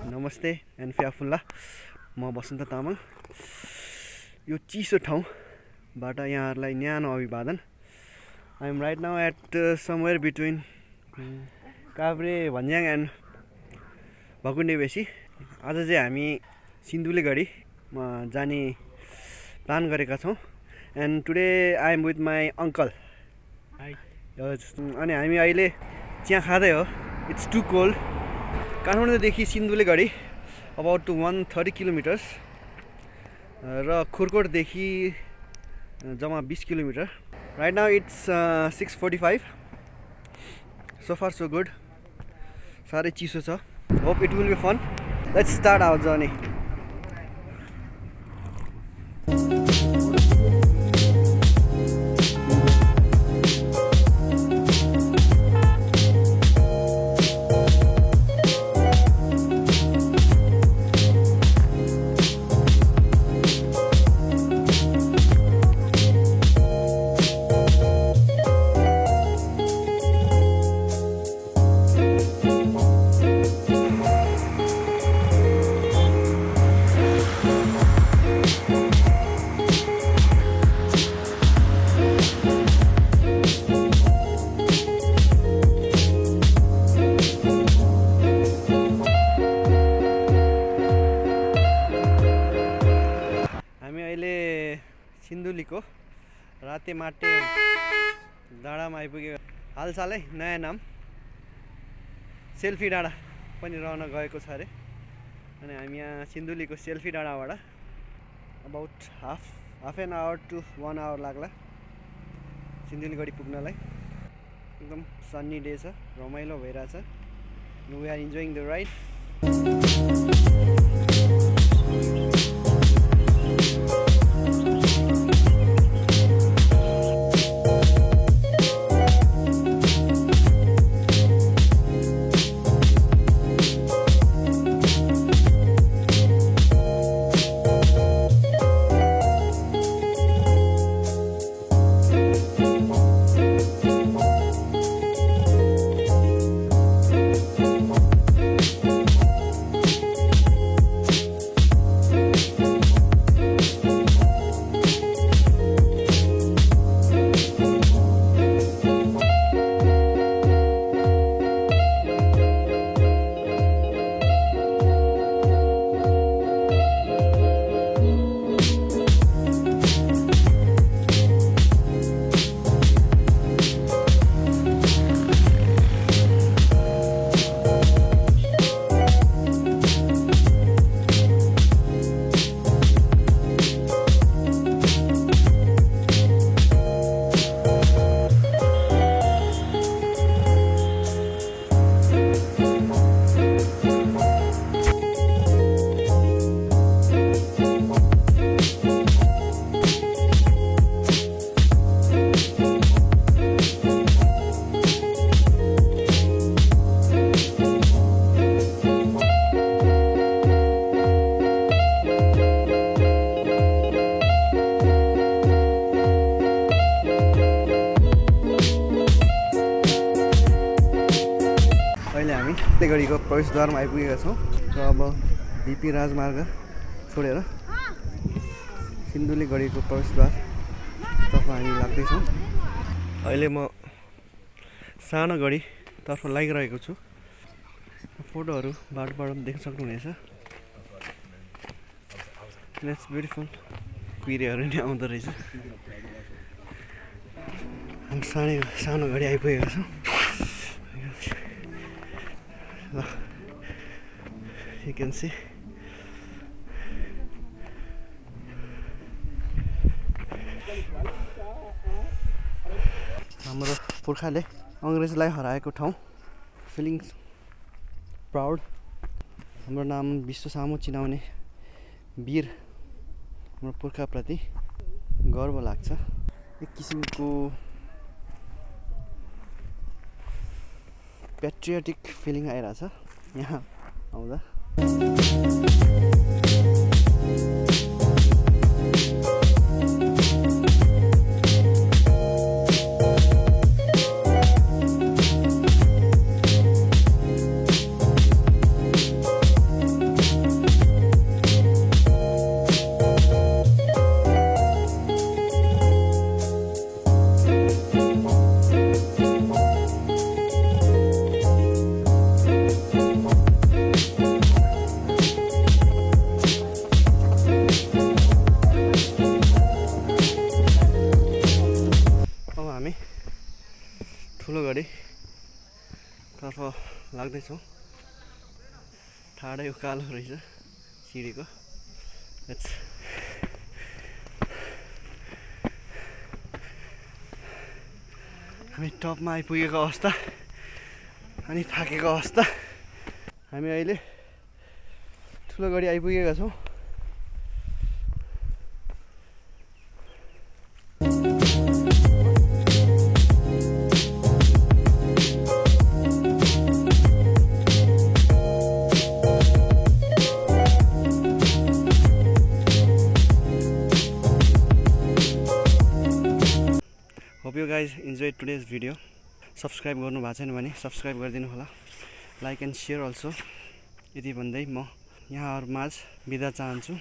नमस्ते एन्ड फ्याफुल्ला म बसन्त तामाङ यो चिसो ठाउँबाट यहाँहरूलाई न्यानो अभिवादन I am right now at somewhere between Kavre Bhanjyang and Bhakunde Besi आज चाहिँ हामी सिन्धुलीगढीमा जाने प्लान गरेका छौँ and today I am with my uncle अनि हामी अहिले चिया खाँदै हो इट्स टु कोल्ड काठमाडौँदेखि सिन्धुलीगढी अबाउट टु 130 किलोमिटर्स र खुरकोटदेखि जम्मा 20 kilometer right now it's 6:45 so far so good साह्रै चिसो छ hope it will be fun let's start our journey सिन्धुलीको रातेमाटे डाँडामा आइपुगेको हालसालै नयाँ नाम सेल्फी डाँडा पनि रहन गएको छ अरे अनि हामी यहाँ सिन्धुलीको सेल्फी डाँडाबाट about half an hour to 1 hour लाग्ला सिन्धुलीगढी पुग्नलाई एकदम सन्नी डे छ रमाइलो भइरहेछ we are enjoying the ride सिन्धुलीगढीको प्रवेशद्वारमा आइपुगेका छौँ र अब भिपी राजमार्ग छोडेर सिन्धुलीगढीको प्रवेशद्वारतर्फ हामी लाग्दैछौँ अहिले म सानो गढीतर्फ लागिरहेको छु फोटोहरू बाटोबाट देख्न सक्नुहुनेछ इट्स ब्युटिफुल पिरेहरू नि आउँदो रहेछ हामी सानो गढी आइपुगेका छौँ you can see हाम्रो पुर्खाले अंग्रेजलाई हराएको ठाउँ फिलिङ प्राउड हाम्रो नाम विश्व सामु चिनाउने वीर हाम्रो पुर्खाप्रति गर्व लाग्छ एक किसिमको पेट्रियोटिक फिलिङ आइरहेछ यहाँ आउँदा लाग्दैछौँ। ठाडै उकालो रहेछ सिँढीको। हामी टपमा आइपुगेको अवस्था अनि थाकेको अवस्था। हामी अहिले ठुलो गढी आइपुगेका छौँ। Hope you guys enjoyed today's video. Subscribe गर्नु भएको छैन भने subscribe गरिदिनु होला. Like and share also. यति भन्दै म यहाँहरु माझ बिदा चाहन्छु.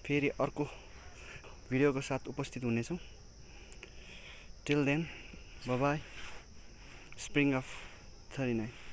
फेरि अर्को भिडियोको साथ उपस्थित हुनेछौँ. Till then, bye bye. Spring of 39.